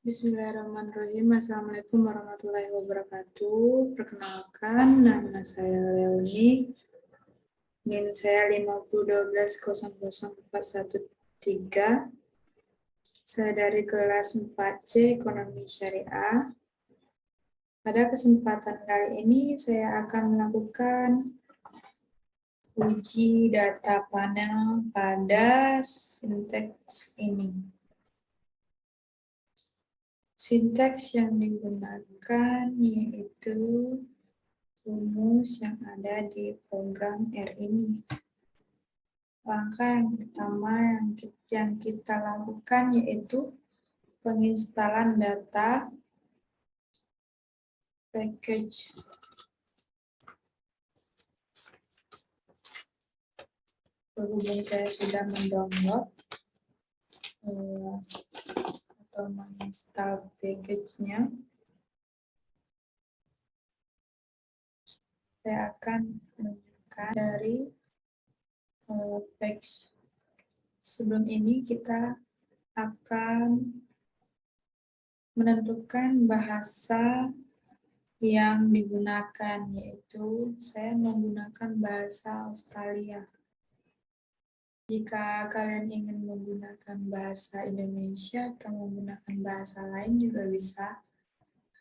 Bismillahirrahmanirrahim. Assalamualaikum warahmatullahi wabarakatuh. Perkenalkan, nama saya Leoni. NIM saya 5012000413. Saya dari kelas 4C Ekonomi Syariah. Pada kesempatan kali ini saya akan melakukan uji data panel pada sinteks ini. Sinteks yang digunakan yaitu rumus yang ada di program R ini. Langkah yang pertama yang kita lakukan yaitu penginstalan data package. Berhubung saya sudah mendownload atau menginstal package-nya, saya akan menunjukkan dari package. Sebelum ini kita akan menentukan bahasa yang digunakan, yaitu saya menggunakan bahasa Australia. Jika kalian ingin menggunakan bahasa Indonesia atau menggunakan bahasa lain juga bisa,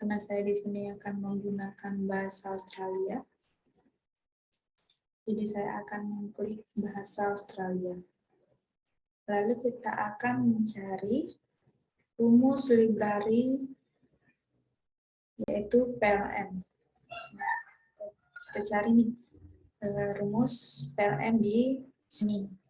karena saya di sini akan menggunakan bahasa Australia. Jadi saya akan mengklik bahasa Australia. Lalu kita akan mencari rumus library yaitu PLN. Nah, kita cari nih rumus PLN di sini.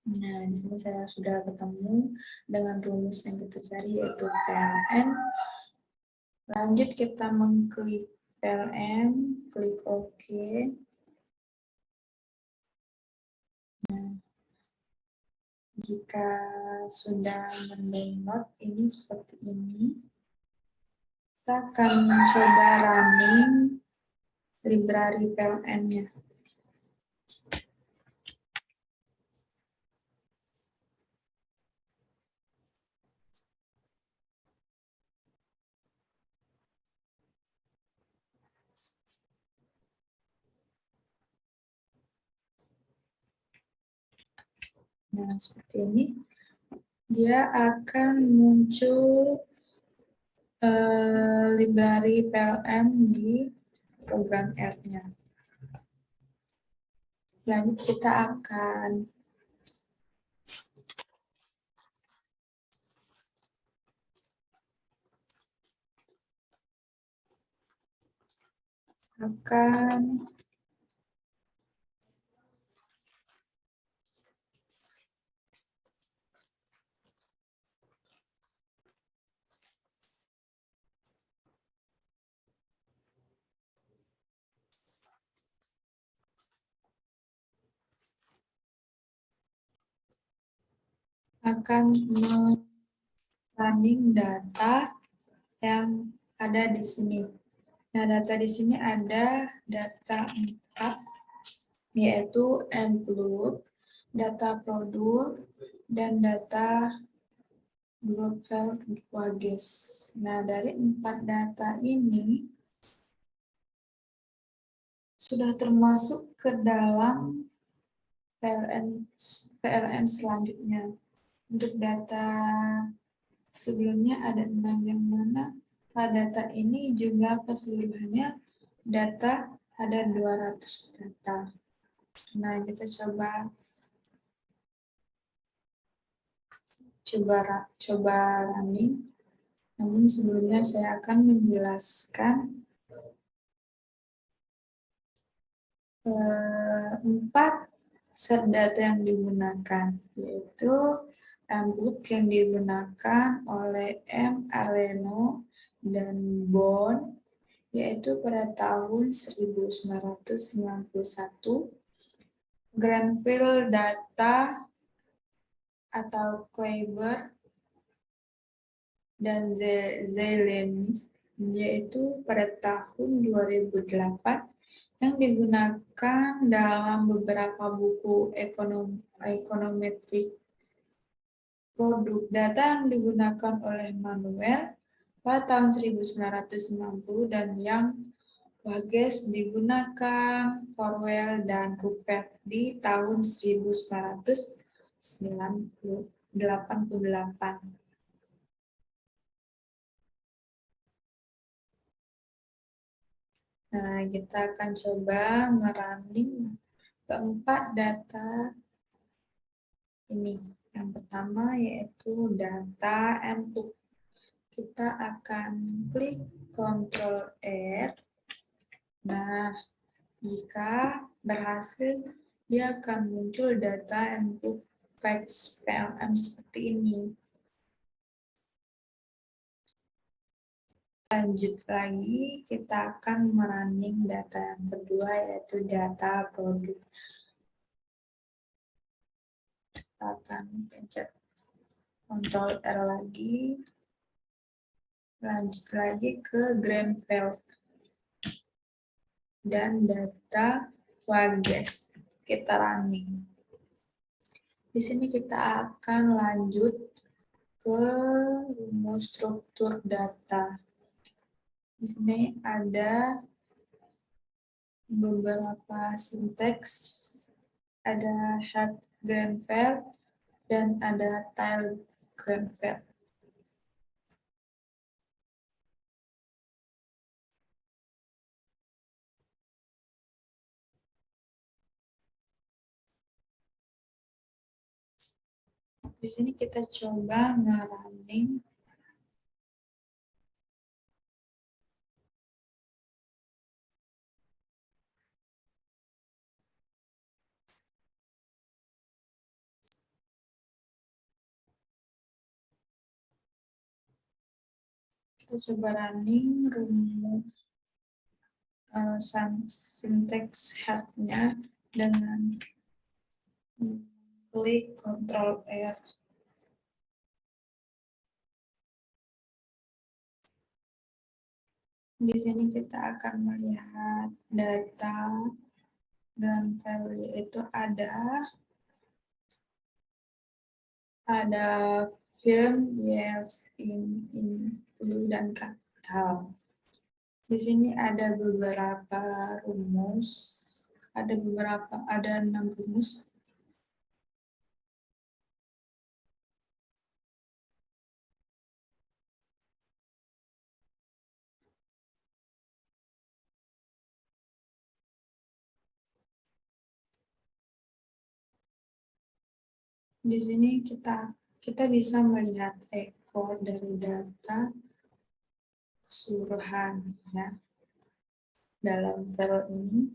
Nah, di sini saya sudah ketemu dengan rumus yang kita cari yaitu PLN. Lanjut kita mengklik PLN, klik OK. Nah, jika sudah mendownload ini seperti ini, kita akan mencoba running library PLN-nya. Nah, seperti ini. Dia akan muncul library PLN di program R-nya. Lanjut kita akan running data yang ada di sini. Nah, data di sini ada data 4, yaitu employed, data produk, dan data global wages. Nah, dari 4 data ini sudah termasuk ke dalam PLN selanjutnya. Untuk data sebelumnya ada 6 yang mana pada data ini jumlah keseluruhannya data ada 200 data. Nah, kita coba running. Namun sebelumnya saya akan menjelaskan 4 set data yang digunakan, yaitu book yang digunakan oleh M. Aleno dan Bond, yaitu pada tahun 1991. Granville Data atau Kleiber dan Zelenis yaitu pada tahun 2008 yang digunakan dalam beberapa buku ekonometrik produk. Data yang digunakan oleh Manuel pada tahun 1990 dan yang Wages digunakan Corwell dan Rupert di tahun 1988. Nah, kita akan coba ngerunning keempat data ini. Yang pertama yaitu data M2. Kita akan klik Ctrl R. Nah, jika berhasil, dia akan muncul data M2 facts PLM seperti ini. Lanjut lagi, kita akan merunning data yang kedua, yaitu data produk. Kita akan pencet Ctrl R lagi. Lanjut lagi ke Grenfell dan data Wages. Kita running. Di sini kita akan lanjut ke rumus struktur data. Di sini ada beberapa sinteks, ada head Grenfell dan ada tail Grenfell. Di sini kita coba ngerunning rumus sinteks head-nya dengan klik Ctrl R. Di sini kita akan melihat data Grenfell, yaitu ada firm, yields, in blue dan capital. Di sini ada beberapa rumus, ada 6 rumus. Di sini kita bisa melihat ekor dari data keseluruhan, ya. Dalam file ini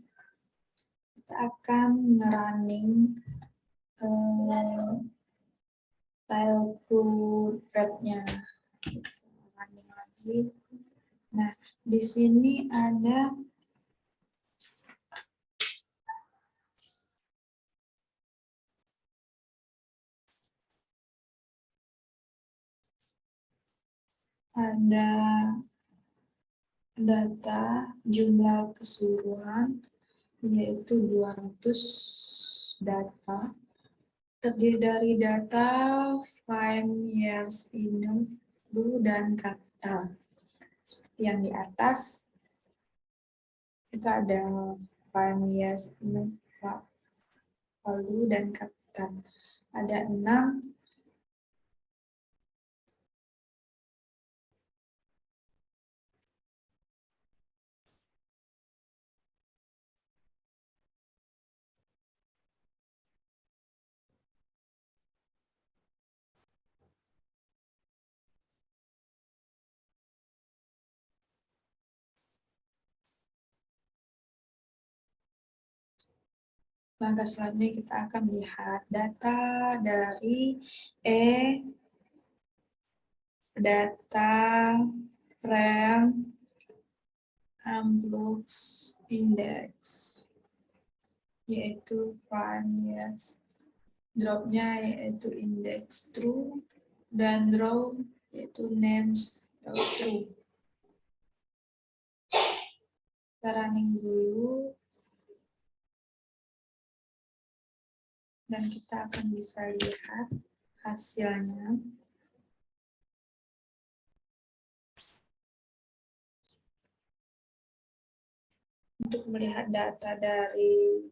kita akan ngerunning tile verb-nya. Running lagi. Nah, di sini ada data jumlah keseluruhan, yaitu 200 data, terdiri dari data time, years, in, blue, dan capital. Seperti yang di atas, kita ada time, years, in, blue, dan capital. Ada 6. Langkah selanjutnya kita akan lihat data dari data frame blocks index, yaitu prime, yes, drop-nya yaitu index true, dan row yaitu names true. Kita running dulu. Dan kita akan bisa lihat hasilnya. Untuk melihat data dari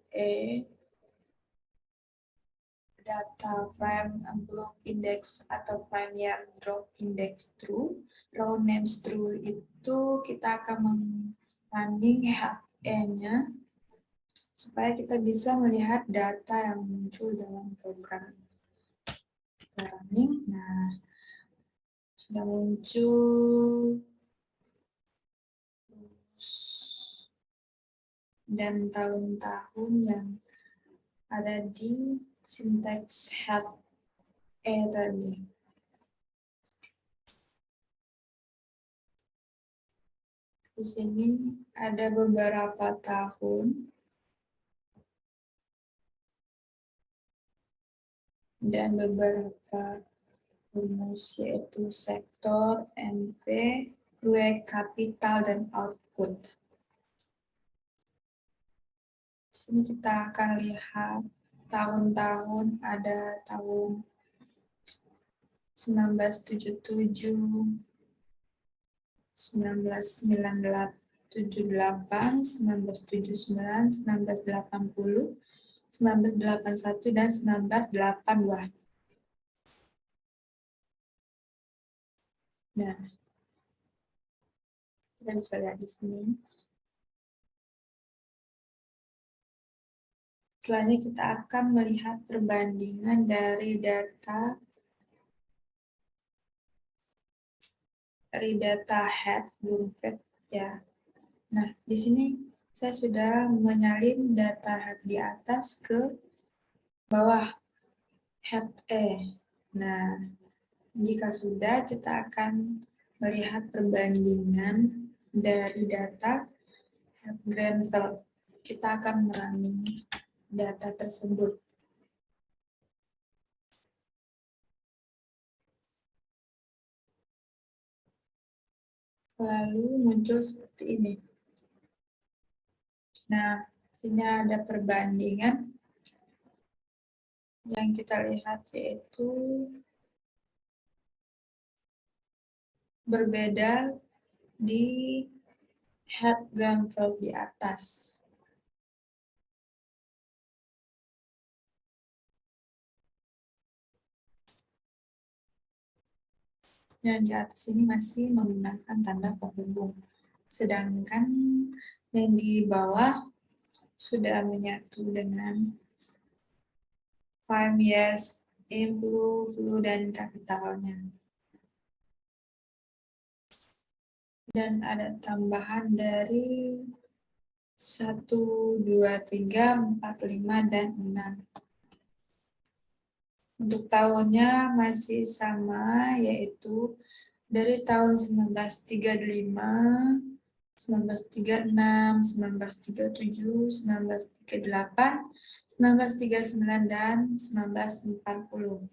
data frame block index atau frame yang drop index true, row names true itu kita akan running HE-nya supaya kita bisa melihat data yang muncul dalam program. Kita running, nah sudah muncul dan tahun-tahun yang ada di syntax head tadi. Di sini ada beberapa tahun dan beberapa rumus yaitu sektor, NP, proyek kapital, dan output. Di sini kita akan lihat tahun-tahun, ada tahun 1977, 1978, 1979, 1980, 1981, dan 1982. Nah, kita bisa lihat di sini. Selanjutnya kita akan melihat perbandingan dari data head Bloomfed ya. Nah, di sini saya sudah menyalin data head di atas ke bawah head E. Nah, jika sudah, kita akan melihat perbandingan dari data head Grenfell. Kita akan merunning data tersebut. Lalu muncul seperti ini. Nah, sini ada perbandingan yang kita lihat yaitu berbeda di head Grenfell di atas. Yang di atas ini masih menggunakan tanda penghubung. Sedangkan yang di bawah sudah menyatu dengan farm yes, blue, flu, dan kapitalnya. Dan ada tambahan dari 1, 2, 3, 4, 5, dan 6. Untuk tahunnya masih sama, yaitu dari tahun 1935, 1936, 1937, 1938, 1939, dan 1940.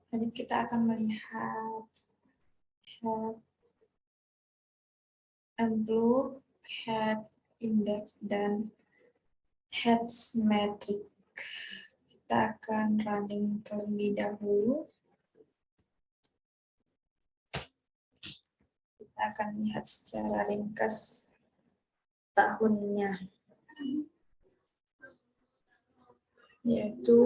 Jadi kita akan melihat head block, head index, dan head metric. Kita akan running terlebih dahulu. Kita akan lihat secara ringkas tahunnya, yaitu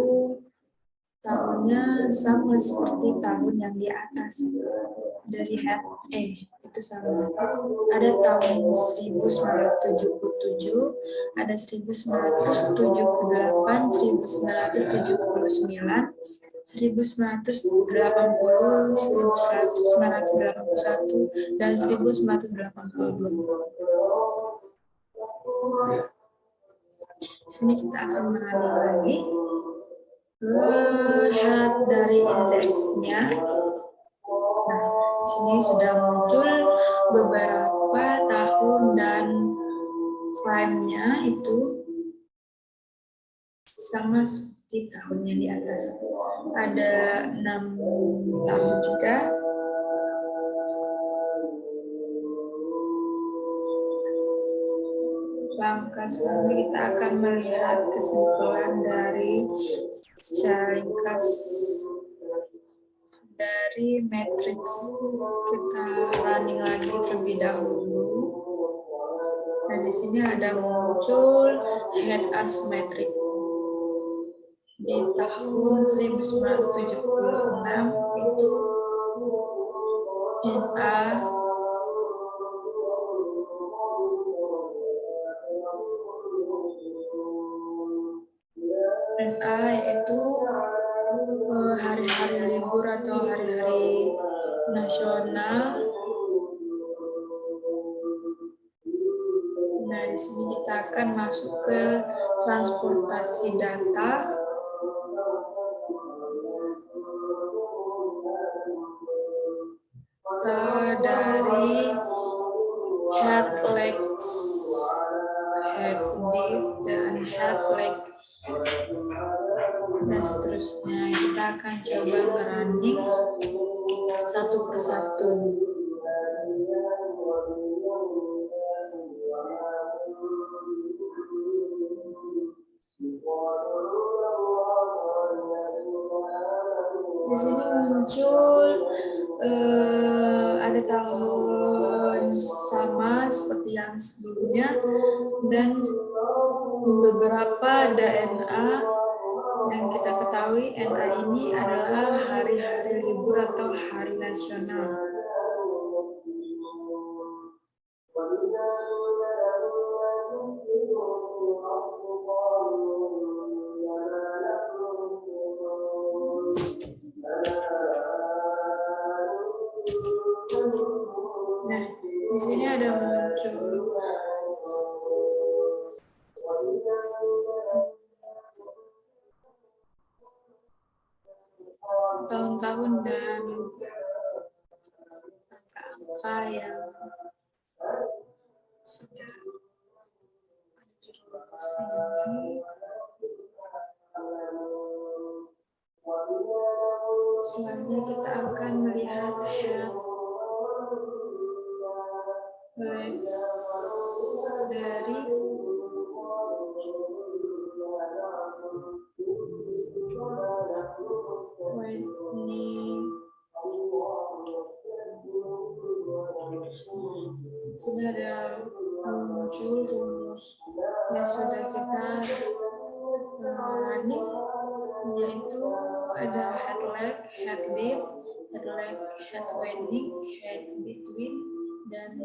tahunnya sama seperti tahun yang di atas dari head E, itu sama. Ada tahun 1977, ada 1978, 1979, 1980, 1981, dan 1982. Sini kita akan merunning lagi. Lihat dari indeksnya. Nah, di sini sudah muncul beberapa tahun dan frame-nya itu atas. Ada 6 tahun juga. Langkah selanjutnya kita akan melihat kesimpulan dari secara ringkas dari matriks. Kita running lagi terlebih dahulu. Nah, di sini ada muncul head as matrix. Di tahun 1976 itu NA yaitu hari-hari libur atau hari-hari nasional. Nah, di sini kita akan masuk ke transportasi data. Dari head, legs, head, div, dan head, leg, dan seterusnya. Kita akan coba nge-running satu persatu. Di sini muncul ada tahun sama seperti yang sebelumnya, dan beberapa ada NA yang kita ketahui NA ini adalah hari-hari libur atau hari nasional. Nah, di sini ada muncul tahun-tahun dan angka-angka yang sudah ini. Selanjutnya kita akan melihat head, legs dari Whitney. Sudah ada muncul rumus yang sudah kita running, yaitu ada head leg, head lift, head leg, head winding, head between, dan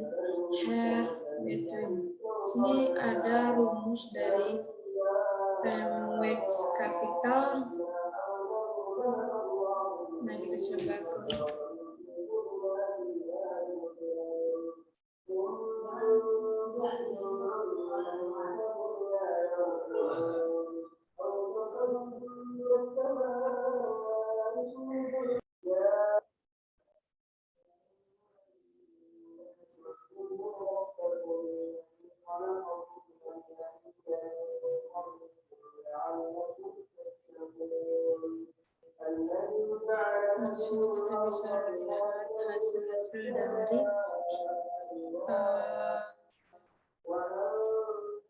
head between. Sini ada rumus dari MWX capital. Nah, kita coba klik. Di sini kita bisa lihat hasil-hasil dari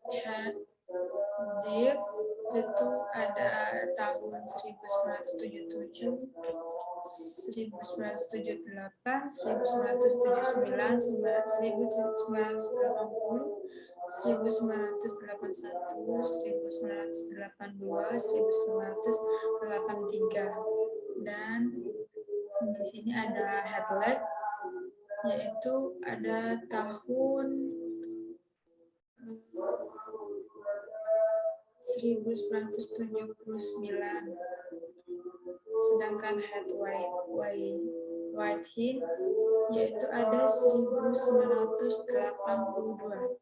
head div itu ada tahun 1977, 1978, 1979, 1980, 1981, 1982, 1983. Dan di sini ada head leg, yaitu ada tahun 1979. Sedangkan head white hin yaitu ada 1982.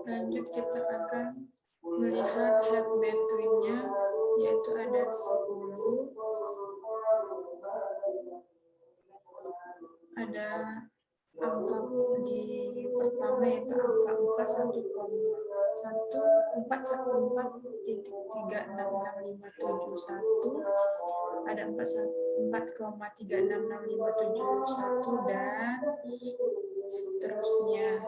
Lanjut kita akan melihat head between-nya, yaitu ada 10, ada angka di pertama yaitu angka 4,3666571, ada 4,3666571 dan seterusnya.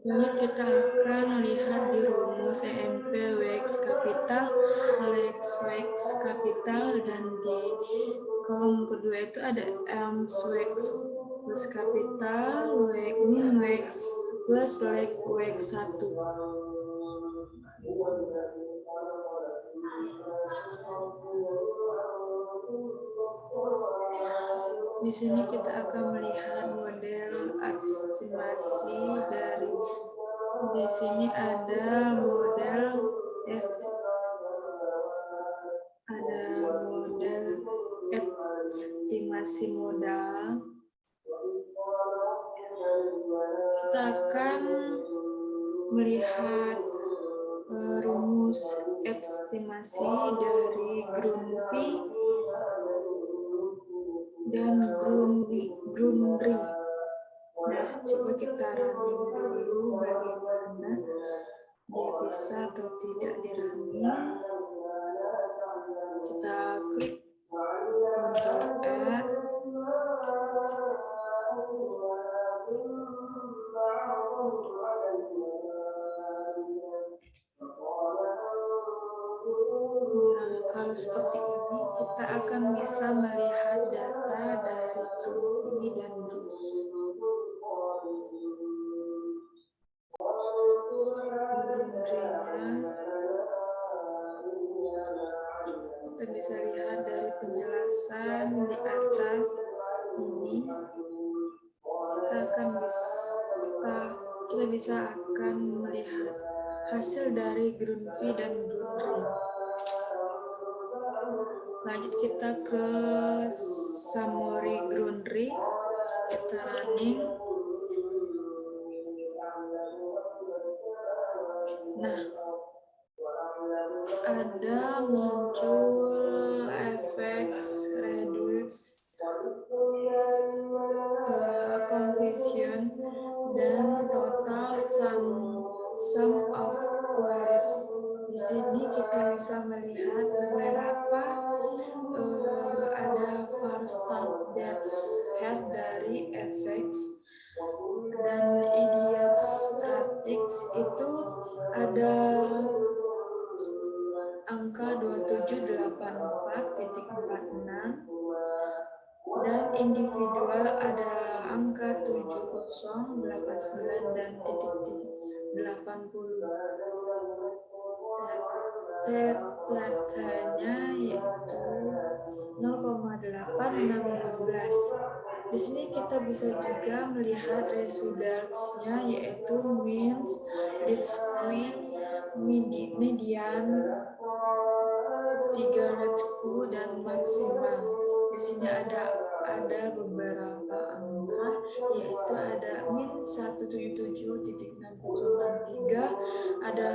Ini kita akan lihat di rumus EMP WX kapital, LX WX kapital, dan di kolom kedua itu ada EMS WX plus kapital, min WX plus LX WX 1. Di sini kita akan melihat model estimasi dari, di sini ada model estimasi modal. Kita akan melihat rumus estimasi dari Grundy dan Grundy. Nah, coba kita running dulu bagaimana dia bisa atau tidak di running. Kita klik Ctrl E. Nah, kalau seperti ini kita akan bisa melihat data dari Grundy dan kita bisa lihat dari penjelasan di atas ini. Kita bisa akan melihat hasil dari Grundy dan Grundy. Lanjut kita ke summary Grundy, kita running. Nah, ada muncul efek reduce confusion dan total sum of queries. Di sini kita bisa melihat beberapa ada first start that's head dari FX dan idiot statistics itu ada angka 2784.46 dan individual ada angka 7089 dan .80. Datanya yaitu 0,8612. Di sini kita bisa juga melihat results-nya yaitu means, least square, median, 300 dan maksimal. Di sini ada beberapa angka, yaitu ada min 177.6063, ada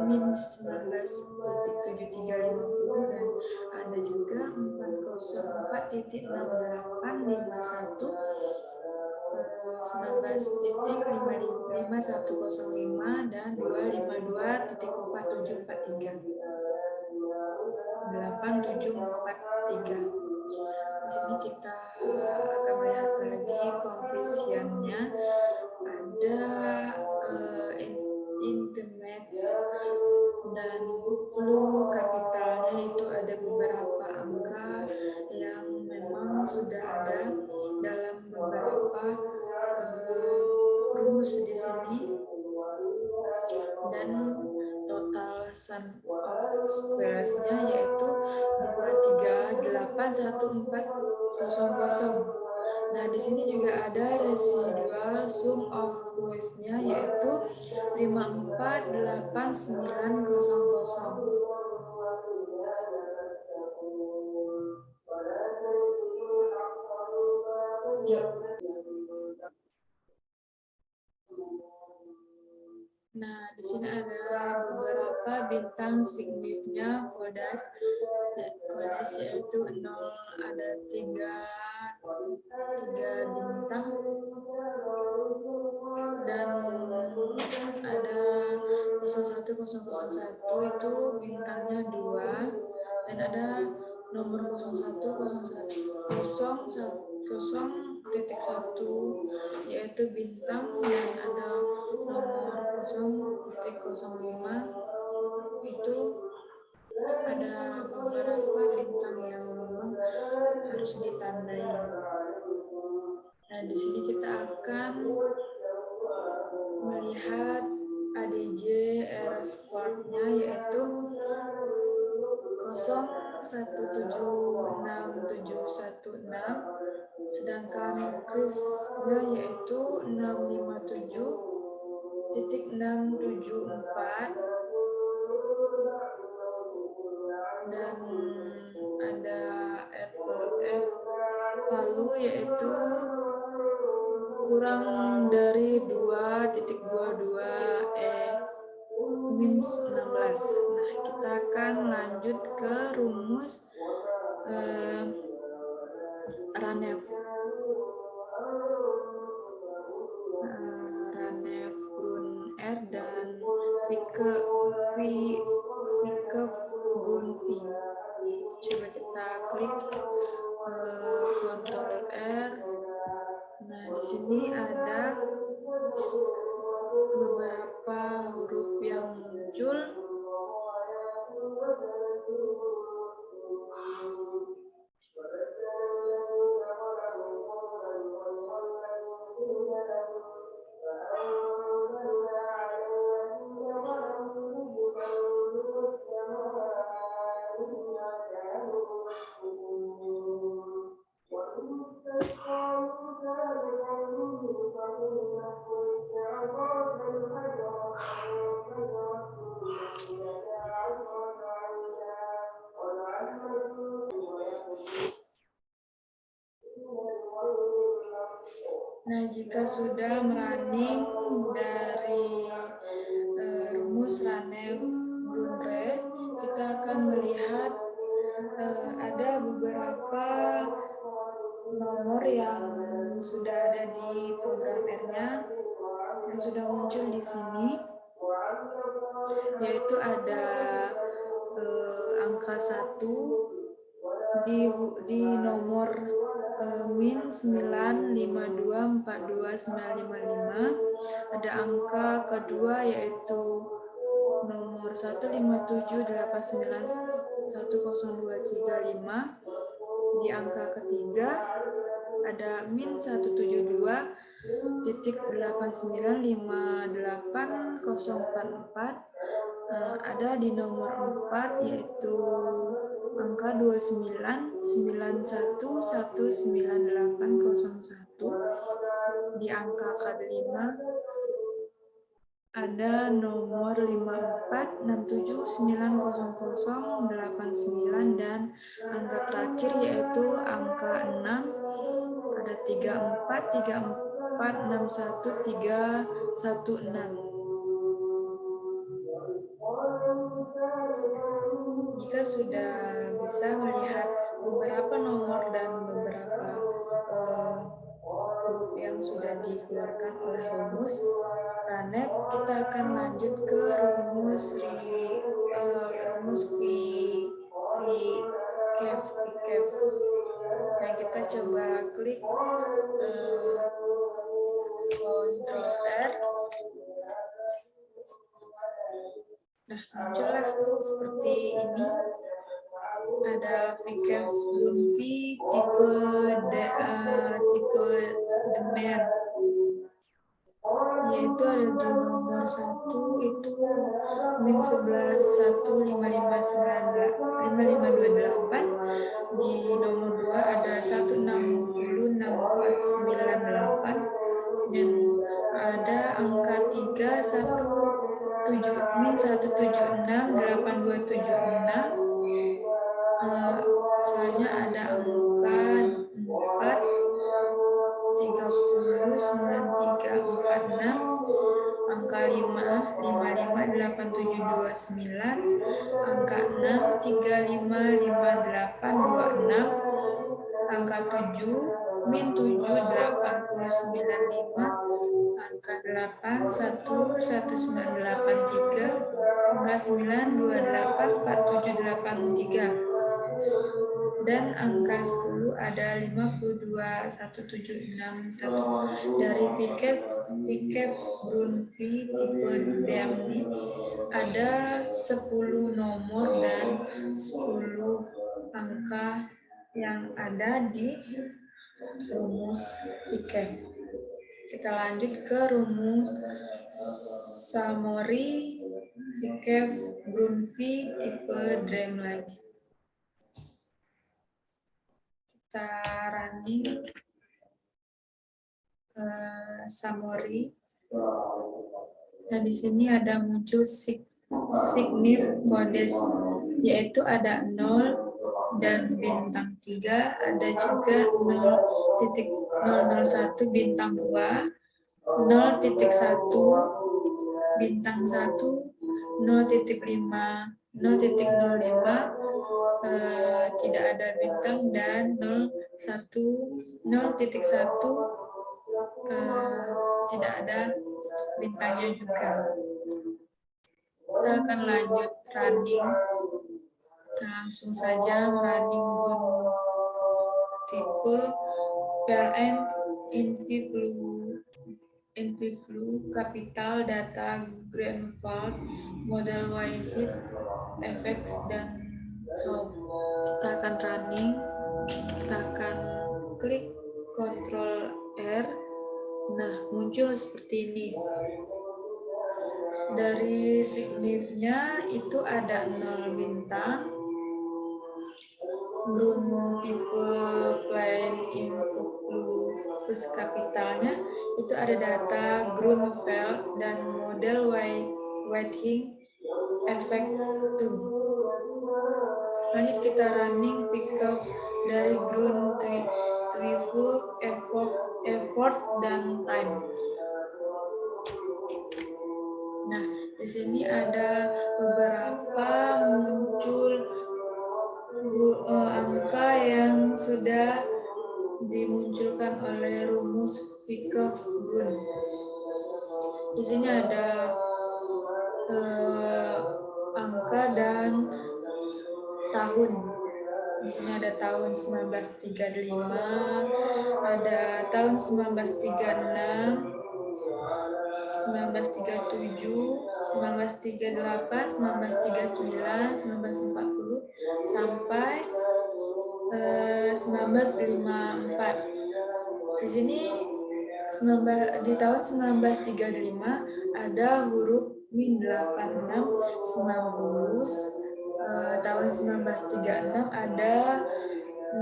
min 19.7350 dan ada juga 404.6851, 19.5105 dan 252.8743. Di sini kita akan melihat lagi confusion-nya, ada intimate dan flow kapitalnya itu ada beberapa angka yang memang sudah ada dalam beberapa rumus di sini, dan total sum of squares-nya yaitu 2381400. Nah, di sini juga ada residual sum of squares-nya yaitu 5489000. Nah, di sini ada beberapa bintang signifnya Kodas yaitu 0, ada 3 bintang, dan ada 01001 itu bintangnya 2, dan ada nomor 0101 yaitu bintang, dan ada nomor 0.05 itu ada beberapa bintang yang memang harus ditandai. Nah, di sini kita akan melihat ADJ error squad-nya yaitu 017616, sedangkan Chris-nya yaitu 657.674, dan ada Palu yaitu kurang dari 2.22E-16. Nah, kita akan lanjut ke rumus Ranef. Ranef Brunner dan Gunfi. Coba kita klik Ctrl R. Nah, di sini ada beberapa huruf yang muncul. Nah, jika sudah merunning dari rumus Ranef Brunner, kita akan melihat ada beberapa nomor yang sudah ada di programmernya yang sudah muncul di sini, yaitu ada angka 1 di nomor min 9524295, ada angka kedua yaitu nomor 15789102335. Di angka ketiga ada min 172.8958.044. Ada di nomor 4 yaitu angka 2991198801. Di angka kelima ada nomor 5467900089, dan angka terakhir yaitu angka 6, ada 3434613116. Jika sudah bisa melihat beberapa nomor dan beberapa huruf yang sudah dikeluarkan oleh rumus Ranef, kita akan lanjut ke rumus VCAF. Nah, kita coba klik Ctrl R. Nah, muncullah seperti ini. Ada VCAF Gunfi tipe Demer. yaitu ada di nomor 1 itu min 11 1 5528, di nomor 2 ada 160 6498, dan ada angka 3 min 176 8276. Selanjutnya ada angka 4 30 9346, angka 5 55 8729, angka 6 355826, angka 7 min 7 895, angka 8 1 1983, angka 9 28 4783. Dan angka 10 ada 52171. Dari VCAF Brunfi tipe DMI ada 10 nomor dan 10 angka yang ada di rumus VCAF. Kita lanjut ke rumus summary VCAF Brunfi tipe DRAM lagi. Kita running summary. Nah, di sini ada muncul signif kodes, yaitu ada 0 dan bintang 3, ada juga 0.001 bintang 2, 0.1 bintang 1, 0.5, 0.05 tidak ada bintang, dan 0.1 tidak ada bintangnya juga. Kita akan lanjut running. Kita langsung saja running Brun tipe PLN InViewFlu Capital Data Greenfield Model Whitehead Effects dan Home. Kita akan running. Kita akan klik Ctrl R. Nah, muncul seperti ini. Dari signifnya itu ada 0 bintang. Brun tipe plain InViewFlu plus kapitalnya itu ada data Grunfeld dan model Whitehead Effect 2. Lanjut kita running pickup dari Brun Twifu effort dan time. Nah, di sini ada beberapa muncul angka yang sudah dimunculkan oleh rumus Vyckoff Brun. Di sini ada angka dan tahun. Di sini ada tahun 1935, ada tahun 1936, 1937, 1938, 1939, 1940 sampai 1954. Di sini di tahun 1935 ada huruf min 86, 90. Tahun 1936 ada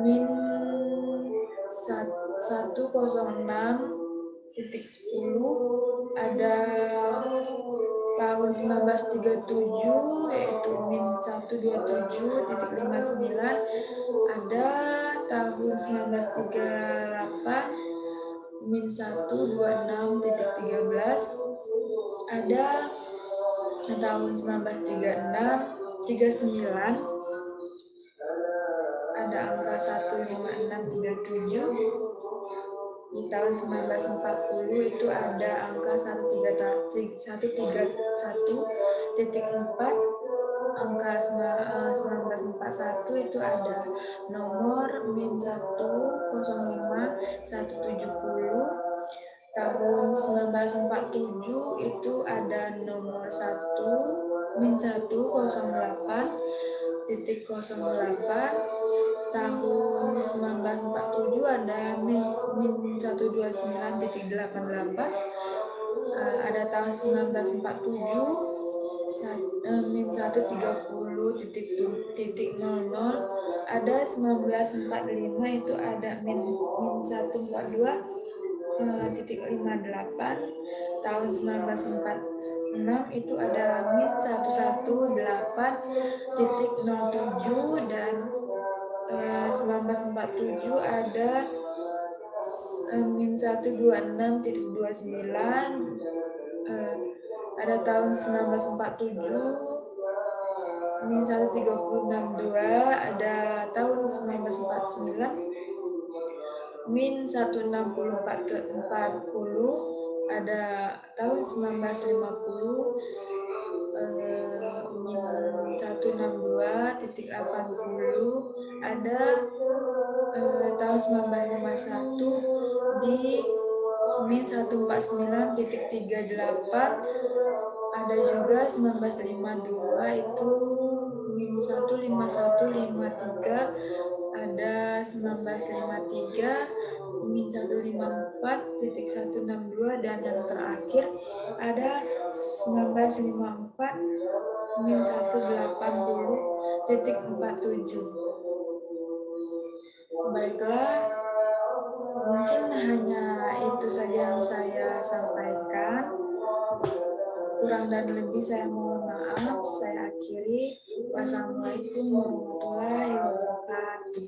min 106.10, ada tahun 1937 yaitu min 127.59, ada tahun 1938 min 126.13, ada tahun 1939 ada angka 15637. Di tahun 1940 itu ada angka 131.4. Angka 1941 itu ada nomor min 105.170. Tahun 1947 itu ada nomor 1 min 108.08. Tahun 1947 ada min 129.88. ada tahun 1947, min 130.00, ada 1945 itu ada min 142.58, tahun 1946 itu ada min 118.07, dan 1947 ada min 126.29, ada tahun 1947 min 130.62, ada tahun 1949 min 164.40, ada tahun 1950 min 162.80, ada tahun 1951 di min 149.38, ada juga 1952 itu min 151.53, ada 1953 min 154.162, dan yang terakhir ada 1954 min 180.47. Baiklah, mungkin hanya itu saja yang saya sampaikan. Kurang dan lebih saya mohon maaf. Saya akhiri. Wassalamualaikum warahmatullahi wabarakatuh.